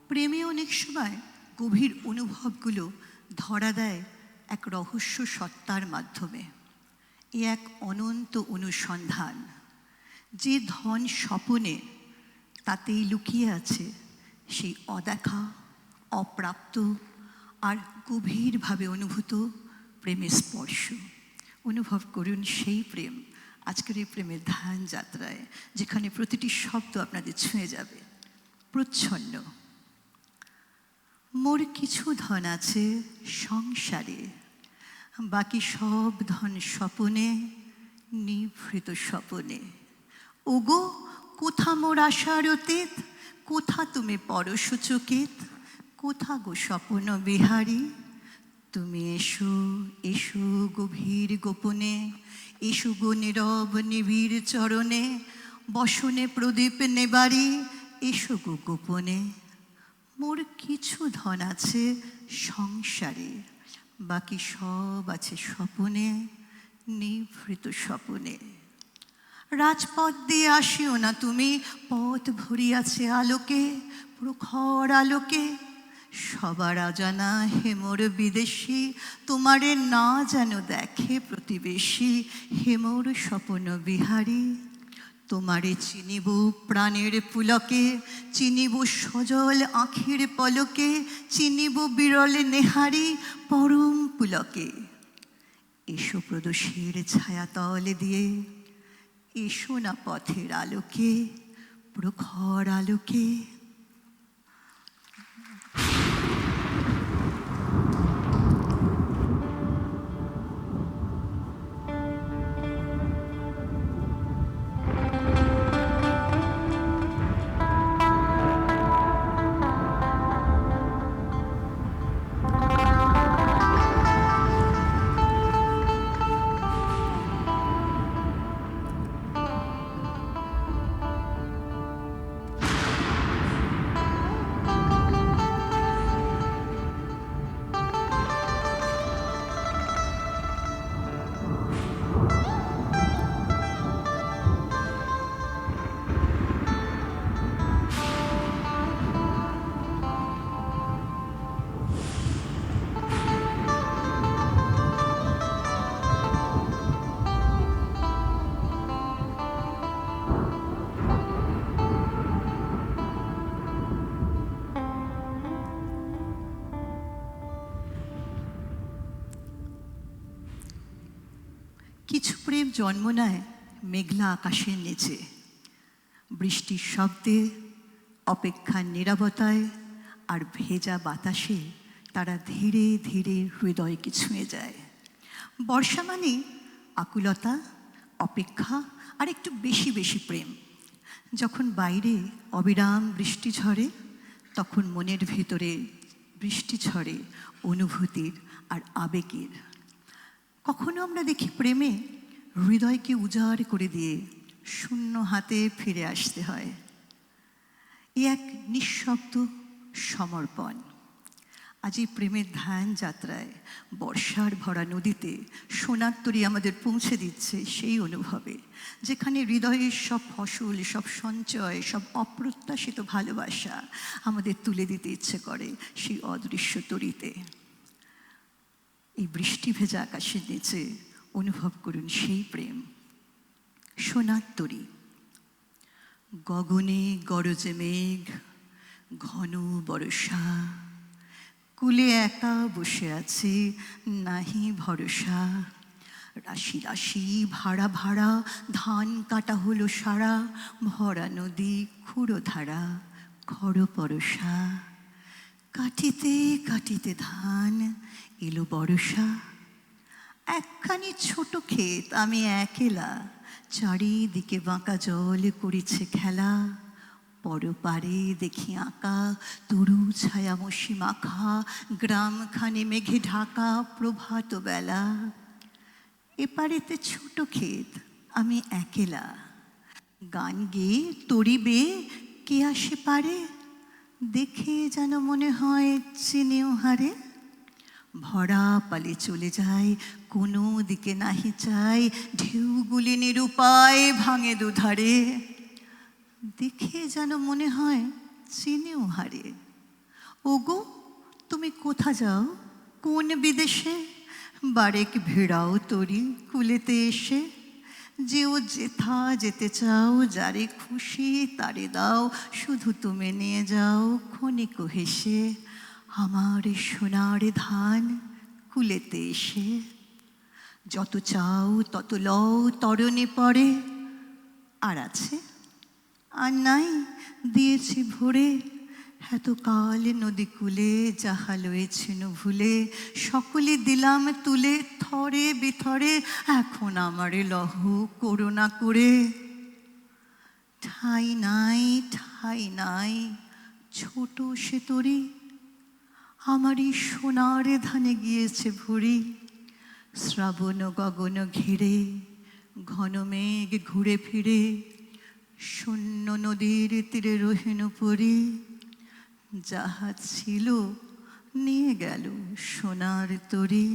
প্রেমে অনেক সময় গভীর অনুভবগুলো ধরা দেয় এক রহস্য সত্তার মাধ্যমে। এ এক অনন্ত অনুসন্ধান। যে ধন স্বপনে, তাতেই লুকিয়ে আছে সেই অদেখা, অপ্রাপ্ত আর গভীরভাবে অনুভূত প্রেমের স্পর্শ। অনুভব করুন সেই প্রেম আজকের এই প্রেমের ধ্যান যাত্রায়, যেখানে প্রতিটি শব্দ আপনাদের ছুঁয়ে যাবে। প্রচ্ছন্ন। মোর কিছু ধন আছে সংসারে, বাকি সব ধন স্বপনে, নিভৃত স্বপনে। ওগো কোথা মোর আশার অতীত, কোথা তুমি পরশচকিত, কোথা গো স্বপন বিহারী। তুমি এসো এসো গভীর গোপনে, এসো গো নীরব নিবিড় চরণে। বসনে প্রদীপ নেবারি, এসো গো গোপনে। মোর কিছু ধন আছে সংসারে, বাকি সব আছে স্বপনে, নিভৃত স্বপনে। রাজপথ দিয়ে আসিও না তুমি, পথ ভরিয়াছে আলোকে, প্রখর আলোকে। সবার অজানা হে মোর বিদেশী, তোমারে না যেন দেখে প্রতিবেশী। হে মোর স্বপন বিহারী, তোমারে চিনিব প্রাণের পুলকে, চিনিব সজল আঁখির পলকে, চিনিব বিরল নেহারি পরম পুলকে। এসো প্রদোষের ছায়া তলে দিয়ে, এসো না পথের আলোকে, প্রখর আলোকে। জন্ম নেয় মেঘলা আকাশের নিচে, বৃষ্টির শব্দে, অপেক্ষার নীরবতায় আর ভেজা বাতাসে তারা ধীরে ধীরে হৃদয়কে ছুঁয়ে যায়। বর্ষা মানে আকুলতা, অপেক্ষা আর একটু বেশি বেশি প্রেম। যখন বাইরে অবিরাম বৃষ্টি ঝরে, তখন মনের ভেতরে বৃষ্টি ঝরে অনুভূতির আর আবেগের। কখনো আমরা দেখি প্রেমে হৃদয়কে উজাড় করে দিয়ে শূন্য হাতে ফিরে আসতে হয়। এ এক নিঃশব্দ সমর্পণ। আজ এই প্রেমের ধ্যান যাত্রায় বর্ষার ভরা নদীতে সোনার তরী আমাদের পৌঁছে দিচ্ছে সেই অনুভবে, যেখানে হৃদয়ের সব ফসল, সব সঞ্চয়, সব অপ্রত্যাশিত ভালোবাসা আমাদের তুলে দিতে ইচ্ছে করে সেই অদৃশ্য তরীতে। এই বৃষ্টি ভেজা আকাশের নিচে অনুভব করুন সেই প্রেম। সোনার তরী। গগনে গরজে মেঘ, ঘন বর্ষা, কুলে একা বসে আছি, নাহি ভরসা। রাশি রাশি ভাড়া ভাড়া ধান কাটা হলো সারা, ভরা নদী ক্ষুরধারা, খড় পরশা। কাটিতে কাটিতে ধান এলো বর্ষা। একখানি ছোট ক্ষেত, আমি একেলা, চারিদিকে বাঁকা জল করেছে খেলা। পরপারে দেখি আঁকা তরু ছায়া মশি মাখা, গ্রামখানে মেঘে ঢাকা প্রভাত বেলা। এপারেতে ছোট ক্ষেত, আমি একেলা, গান গেয়ে তরি বেয়ে কে আসে পারে, দেখে যেন মনে হয় চিনেও হারে। ভরা পালে চলে যায়, কোনো দিকে নাহি চাই, ঢেউগুলি নিরুপায় ভাঙে দুধারে, দেখে যেন মনে হয় চিনেও হারে। ওগো তুমি কোথা যাও, কোন বিদেশে, বারেক ভেড়াও তরি কুলেতে এসে। যে ও যেথা যেতে চাও, যারে খুশি তারে দাও, শুধু তুমি নিয়ে যাও ক্ষণিক হেসে আমার সোনার ধান কুলেতে এসে। যত চাও তত লও তরণে পড়ে, আর আছে আর নাই দিয়েছি ভরে। এতকাল নদী কূলে যাহা লয়েছেন ভুলে, সকলে দিলাম তুলে থরে বিথরে, এখন আমারে লহ করুণা করে। ঠাই নাই ঠাই নাই ছোট সে তরি, আমারই সোনার ধানে গিয়েছে ভরি। শ্রাবণ গগন ঘিরে ঘন মেঘ ঘুরে ফিরে, শূন্য নদীর তীরে রহিন পরি। যাহা ছিল নিয়ে গেল সোনার তরি।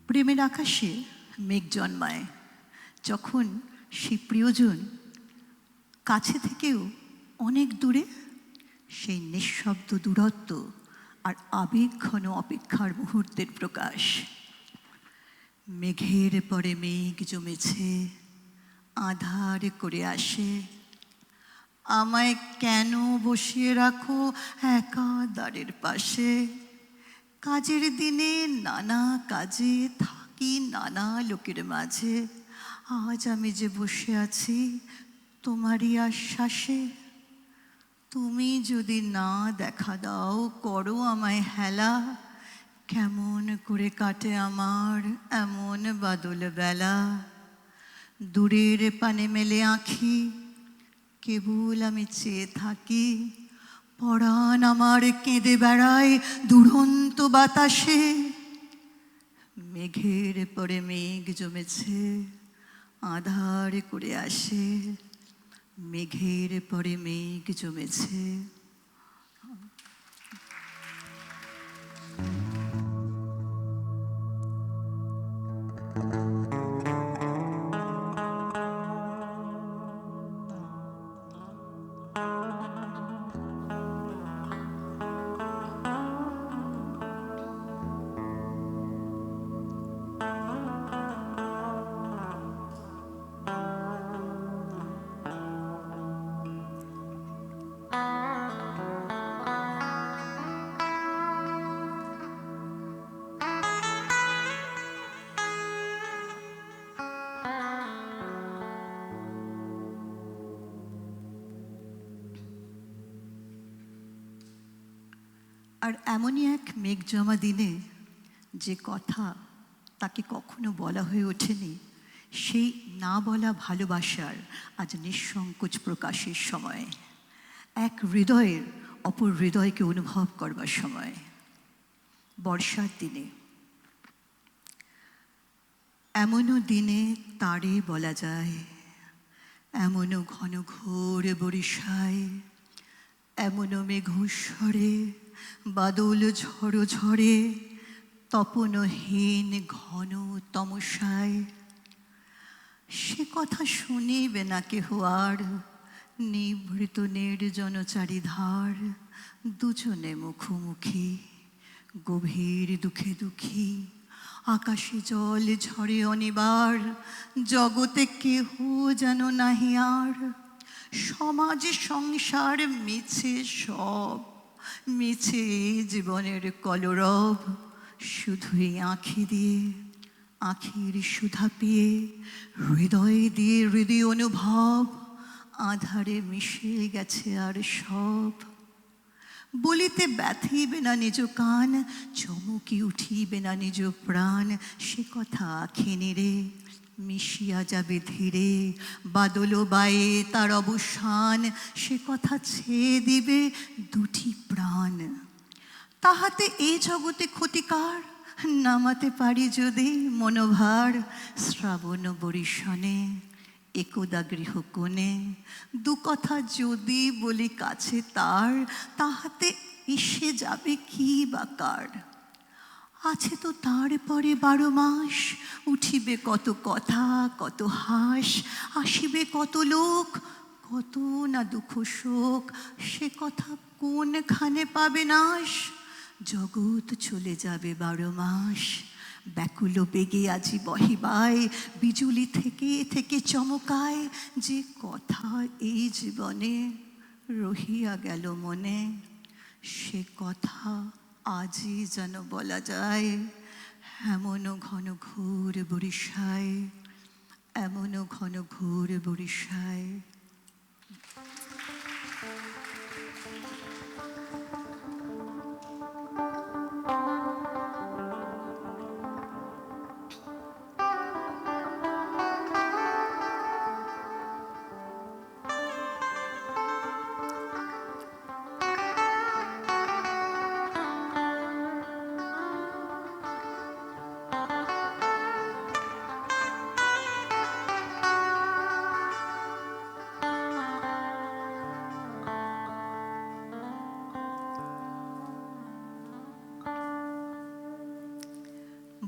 প্রেমের আকাশে মেঘ জন্মায় যখন সেই প্রিয়জন কাছে থেকেও অনেক দূরে, সেই নিঃশব্দ দূরত্ব আর আবেগ ঘন অপেক্ষার মুহূর্তের প্রকাশ। মেঘের পরে মেঘ জমেছে, আধার করে আসে। আমায় কেন বসিয়ে রাখো একা দ্বারের পাশে, কাজের দিনে নানা কাজে থাকি নানা লোকের মাঝে। আজ আমি যে বসে আছি তোমারই আশ্বাসে, তুমি যদি না দেখা দাও করো আমায় হেলা, কেমন করে কাটে আমার এমন বাদল বেলা। দূরের পানে মেলে আঁখি কেবল আমি চেয়ে থাকি, পরাণ আমার কেঁদে বেড়ায় দুরন্ত বাতাসে। মেঘের পরে মেঘ জমেছে, আধার করে আসে। মেঘের পরে মেঘ জমেছে। আর এমনই এক মেঘ জমা দিনে যে কথা তাকে কখনো বলা হয়ে ওঠেনি, সেই না বলা ভালোবাসার আজ নিঃসংকোচ প্রকাশের সময়, এক হৃদয়ের অপর হৃদয়কে অনুভব করবার সময়। বর্ষার দিনে, এমনও দিনে তারে বলা যায়, এমনও ঘন ঘোর বরিশায়, এমনও মেঘস্বরে বাদল ঝড়ো ঝরে, তপনহীন ঘন তমসায়। সে কথা শুনিবে না কেহ আর, নিভৃত নির্জন চারিধার, দুজনে মুখোমুখি গভীর দুঃখে দুঃখী। আকাশে জল ঝরে অনিবার, জগতে কেহ যেন নাহি আর। সমাজ সংসার মিছে সব, মিছে জীবনের কলরব। শুধুই আঁখি দিয়ে আঁখির সুধা পেয়ে, হৃদয় দিয়ে হৃদয় অনুভব, আধারে মিশে গেছে আর সব। বলিতে ব্যথিবে না নিজ কান, চমকি উঠিবে না নিজ প্রাণ। সে কথা আখিনিরে মিশিয়া যাবে ধীরে, বাদল বায়ে তার অবসান। সে কথা ছেয়ে দিবে দুটি প্রাণ। তাহাতে এই জগতে ক্ষতিকার, নামাতে পারি যদি মনোভার। শ্রাবণ বরিশনে একদা গৃহকোণে, দু কথা যদি বলি কাছে তার, তাহাতে এসে যাবে কি বা কার। আছে তো তারপরে 12 মাস, উঠিবে কত কথা কত হাস। আসিবে কত লোক, কত না দুঃখ শোক। সে কথা কোনখানে পাবে নাশ। জগৎ চলে যাবে 12 মাস। ব্যাকুল বেগে আজি বহিবায়, বিজুলি থেকে থেকে চমকায়। যে কথা এই জীবনে রহিয়া গেল মনে, সে কথা আজই যেন বলা যায়। এমনও ঘন ঘোর বরিশায়, এমনও ঘন ঘোর বরিশায়।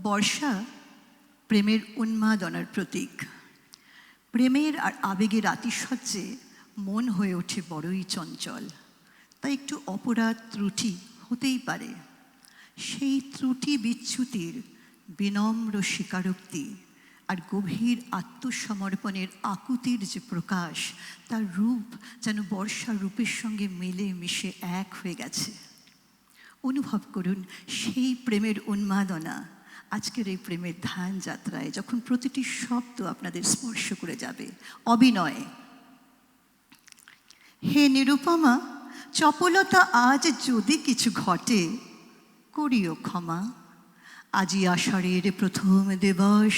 বর্ষা প্রেমের উন্মাদনার প্রতীক। প্রেমের আর আবেগের আতিশয্যে মন হয়ে ওঠে বড়ই চঞ্চল। তাই একটু অপরাধ ত্রুটি হতেই পারে। সেই ত্রুটি বিচ্যুতির বিনম্র স্বীকারোক্তি আর গভীর আত্মসমর্পণের আকুতির যে প্রকাশ, তার রূপ যেন বর্ষার রূপের সঙ্গে মিলে মিশে এক হয়ে গেছে। অনুভব করুন সেই প্রেমের উন্মাদনা আজকের এই প্রেমের ধ্যান যাত্রায়, যখন প্রতিটি শব্দ আপনাদের স্পর্শ করে যাবে অবিনয়ে। হে নিরুপমা, চপলতা আজ যদি কিছু ঘটে, করিও ক্ষমা। আজি আষাঢ়ের প্রথম দিবস,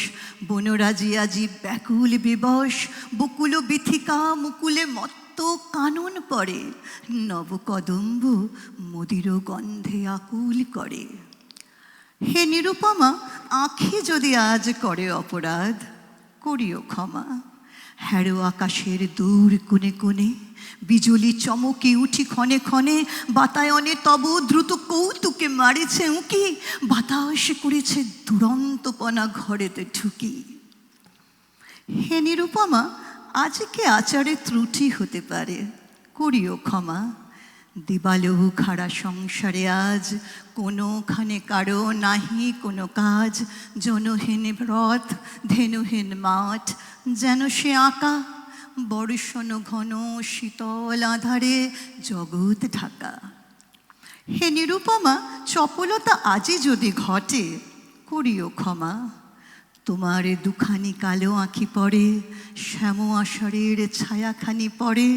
বনরাজি আজি ব্যাকুল বিবশ। বকুল বিথিকা মুকুলে মত্ত কানন পড়ে, নবকদম্ব মদির গন্ধে আকুল করে। হে নিরুপমা, আঁখি যদি আজ করে অপরাধ, করিও ক্ষমা। হ্যারো আকাশের দূর কোণে কোণে বিজুলি চমকে উঠি ক্ষণে ক্ষণে, বাতায়নে তব দ্রুত কৌতুকে মারেছে উঁকি, বাতাস করেছে দুরন্তপনা ঘরেতে ঢুকি। হে নিরুপমা, আজকে আচারে ত্রুটি হতে পারে, করিও ক্ষমা। দিবালহু খাড়া সংসারে আজ কোনোখানে কারো নাহি কোনো কাজ, জনহীন রথ ধেনুহীন মাঠ যেন সে আঁকা, বর্ষণ ঘন শীতল আধারে জগৎ ঢাকা। হে নিরুপমা, চপলতা আজই যদি ঘটে, করিও ক্ষমা। তোমার দুখানি কালো আঁখি পড়ে, শ্যাম আষাঢ়ের ছায়াখানি পড়ে,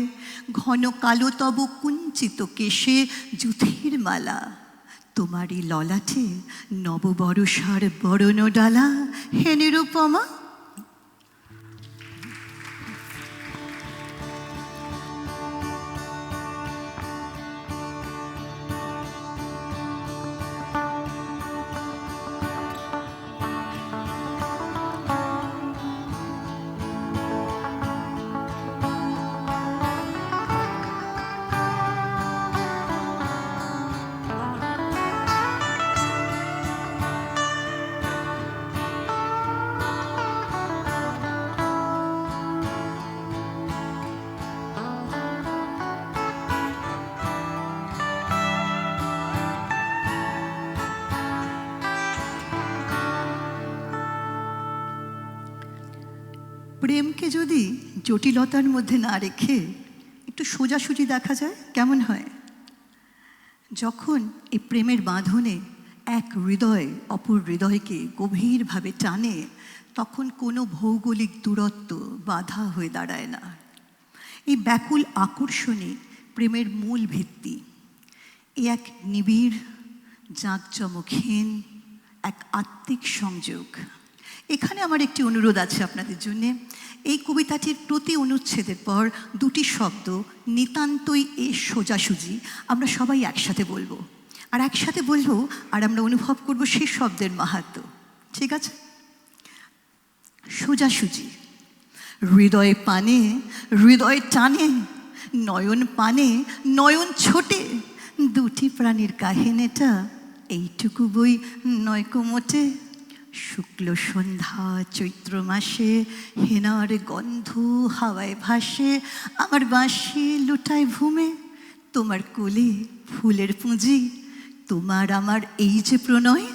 ঘন কালো তব কুঞ্চিত কেশে যুথির মালা, তোমারই ললাটে নববর্ষার বরণ ডালা। হে নিরুপমা, প্রেমকে যদি জটিলতার মধ্যে না রেখে একটু সোজাসুজি দেখা যায়, কেমন হয়? যখন এই প্রেমের বাঁধনে এক হৃদয় অপর হৃদয়কে গভীরভাবে টানে, তখন কোনো ভৌগোলিক দূরত্ব বাধা হয়ে দাঁড়ায় না। এই ব্যাকুল আকর্ষণই প্রেমের মূল ভিত্তি। এ এক নিবিড় জাঁকজমকহীন এক আত্মিক সংযোগ। এখানে আমার একটি অনুরোধ আছে আপনাদের জন্যে। এই কবিতাটির প্রতি অনুচ্ছেদের পর দুটি শব্দ নিতান্তই এ সোজাসুজি আমরা সবাই একসাথে বলবো, আর একসাথে বলবো, আর আমরা অনুভব করব সেই শব্দের মাহাত্ম্য। ঠিক আছে? সোজাসুজি। হৃদয় পানে হৃদয় টানে, নয়ন পানে নয়ন ছোটে, দুটি প্রাণীর কাহিনীটা এইটুকু বই নয়কো মোটে। শুক্ল সন্ধ্যা চৈত্র মাসে হেনার গন্ধ হাওয়ায় ভাসে, আমার বাঁশি লুটায় ভূমে, তোমার কোলে ফুলের পুঁজি, তোমার আমার এই যে প্রণয়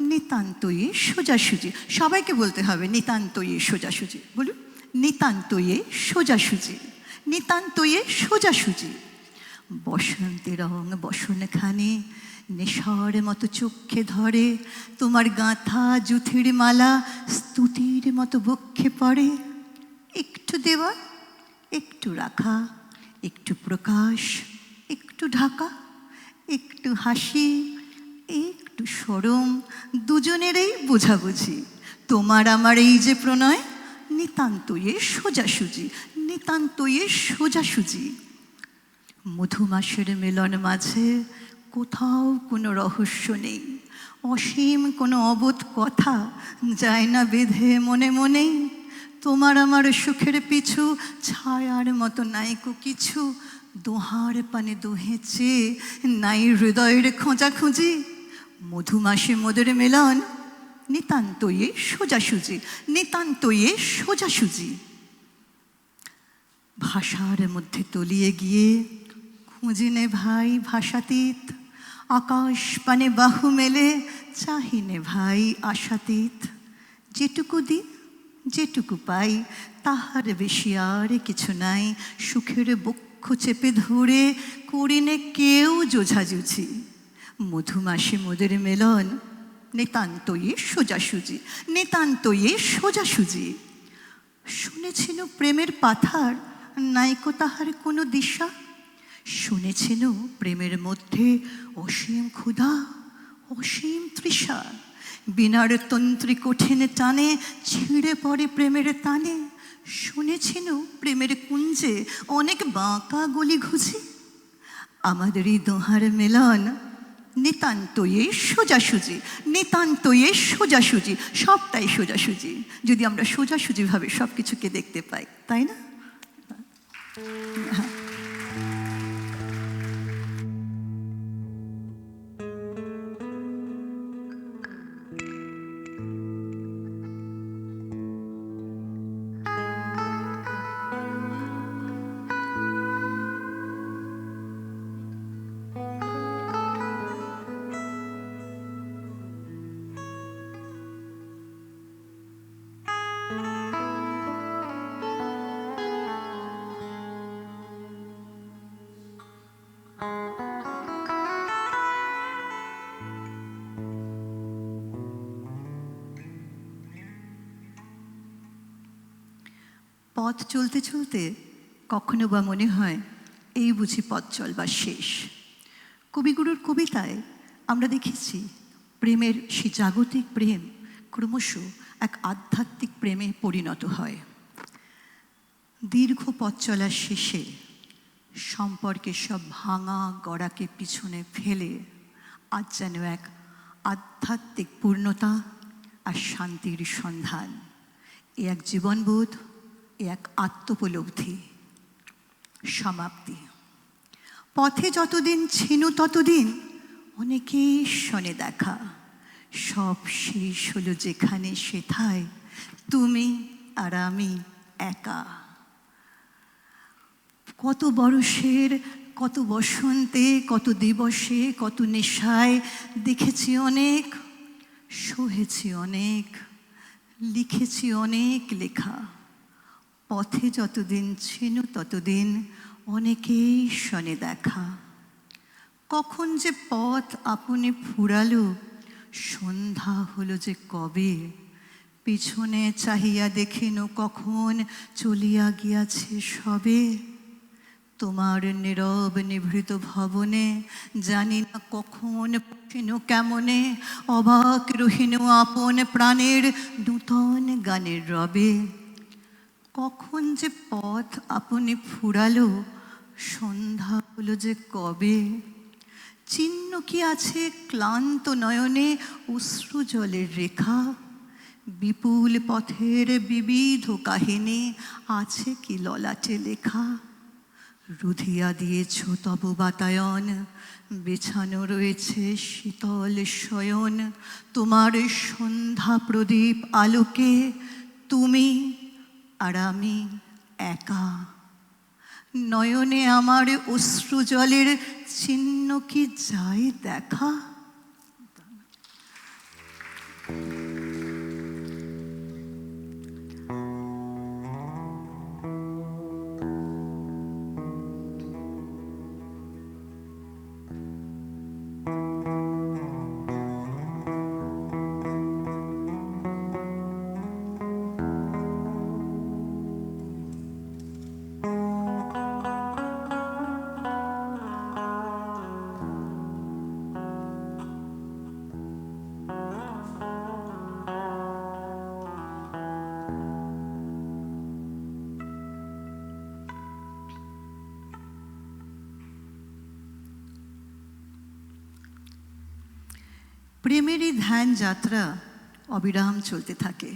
নিতান্তই সোজাসুজি। সবাইকে বলতে হবে নিতান্তই সোজাসুজি। বলুন, নিতান্তই সোজাসুজি, নিতান্তই সোজাসুজি। বসন্তের রং বসনখানি নেশার মতো চোখে ধরে, তোমার গাঁথা জুথির মালা স্তুতির মতো বক্ষে পড়ে। একটু দেওয়া, একটু রাখা, একটু প্রকাশ, একটু ঢাকা, একটু হাসি, একটু সরম, দুজনেরই বোঝাবুঝি। তোমার আমার এই যে প্রণয় নিতান্তই সোজাসুজি, নিতান্তই সোজাসুজি। মধুমাসের মিলন মাঝে কোথাও কোনো রহস্য নেই, অসীম কোনো অবোধ কথা যায় না বেঁধে মনে মনে। তোমার আমার সুখের পিছু ছায়ার মতো নাইকো কিছু, দোহার পানে দোহেছে নাই হৃদয়ের খোঁজাখুঁজি। মধুমাসে মধুর মিলন নিতান্তই সোজাসুজি, নিতান্তই সোজাসুজি। ভাষার মধ্যে তলিয়ে গিয়ে খুঁজিনে ভাই ভাষাতীত, আকাশ পানে বাহু মেলে চাহিনে ভাই আশাতীত। যেটুকু দিন যেটুকু পাই তাহার বেশি আর কিছু নাই, সুখের বক্ষ চেপে ধরে করিনে কেউ জোঝাজুঝি। মধুমাসে মধুর মেলন নিতান্তই সোজাসুজি, নিতান্তই সোজাসুজি। শুনেছিল প্রেমের পাথার নাইকো তাহার কোনো দিশা, শুনেছিল প্রেমের মধ্যে অসীম ক্ষুধা অসীম তৃষা। বিনার তন্ত্রী কঠিন টানে ছিঁড়ে পড়ে প্রেমের টানে, শুনেছিল প্রেমের কুঞ্জে অনেক বাঁকা গলি ঘুঝি। আমাদের এই দোহার মেলন নিতান্তয়ে সোজাসুজি, নিতান্তয়ে সোজাসুজি, সবটাই সোজাসুজি। যদি আমরা সোজাসুজিভাবে সব কিছুকে দেখতে পাই, তাই না? পথ চলতে চলতে কখনো বা মনে হয় এই বুঝি পথ চলবার শেষ। কবিগুরুর কবিতায় আমরা দেখেছি প্রেমের সেই জাগতিক প্রেম ক্রমশ এক আধ্যাত্মিক প্রেমে পরিণত হয়। দীর্ঘ পথ চলার শেষে সম্পর্কের সব ভাঙা গড়াকে পিছনে ফেলে আজ যেন এক আধ্যাত্মিক পূর্ণতা আর শান্তির সন্ধান। এ এক জীবনবোধ, এ এক আত্মোপলব্ধি, সমাপ্তি। পথে যতদিন ছিনু ততদিন অনেকেই শনে দেখা, সব শেষ হলো যেখানে সেথায় তুমি আর আমি একা। কত বরষের, কত বসন্তে, কত দিবসে, কত নেশায় দেখেছি অনেক, সহেছি অনেক, লিখেছি অনেক লেখা। পথে যতদিন ছিনু ততদিন অনেকেই শনে দেখা। কখন যে পথ আপনি ফুরালো, সন্ধ্যা হলো যে কবে, পিছনে চাহিয়া দেখিন কখন চলিয়া গিয়াছে সবে। তোমার নীরব নিভৃত ভবনে জানি না কখন পৌঁছিনু কেমনে, অবাক রহিনু আপন প্রাণের নূতন গানের রবে। কখন যে পথ আপনি ফুরালো, সন্ধ্যা হলো যে কবে, চিহ্ন কি আছে ক্লান্ত নয়নে অশ্রু জলের রেখা, বিপুল পথের বিবিধ কাহিনী আছে কি ললাটে লেখা। রুধিয়া দিয়েছ তব বাতায়ন, বিছানো রয়েছে শীতল শয়ন, তোমার সন্ধ্যা প্রদীপ আলোকে তুমি আর আমি একা। নয়নে আমার অশ্রু জলের চিহ্ন কি যায় দেখা। প্রেমেরই ধ্যান যাত্রা অবিরাম চলতে থাকে,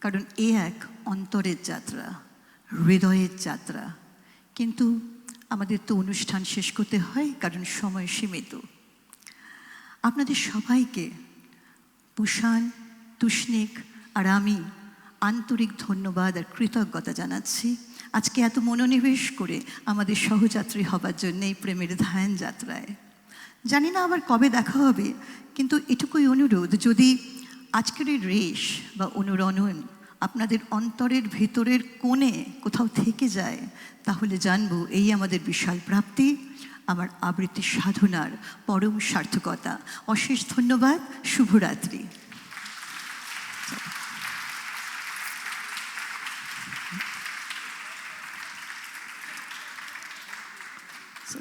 কারণ এ এক অন্তরের যাত্রা, হৃদয়ের যাত্রা। কিন্তু আমাদের তো অনুষ্ঠান শেষ করতে হয়, কারণ সময় সীমিত। আপনাদের সবাইকে পুষান, তুষ্ণিক আর আমি আন্তরিক ধন্যবাদ আর কৃতজ্ঞতা জানাচ্ছি আজকে এত মনোনিবেশ করে আমাদের সহযাত্রী হবার জন্য এই প্রেমের ধ্যান যাত্রায়। জানি না আবার কবে দেখা হবে, কিন্তু এটুকুই অনুরোধ, যদি আজকের এই রেশ বা অনুরণন আপনাদের অন্তরের ভেতরের কোণে কোথাও থেকে যায়, তাহলে জানবো এই আমাদের বিশাল প্রাপ্তি, আমার আবৃত্তি সাধনার পরম সার্থকতা। অশেষ ধন্যবাদ, শুভরাত্রি।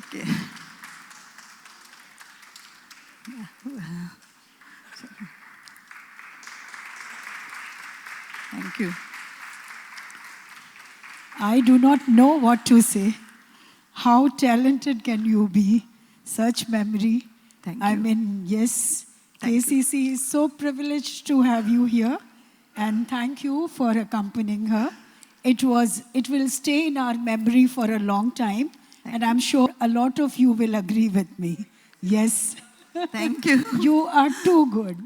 Okay. Thank you. I do not know what to say. How talented can you be? Such memory. Thank I you. mean, yes, Thank you. KCC is so privileged to have you here. And thank you for accompanying her. It will stay in our memory for a long time. And I'm sure a lot of you will agree with me. Yes, Thank you. you are too good.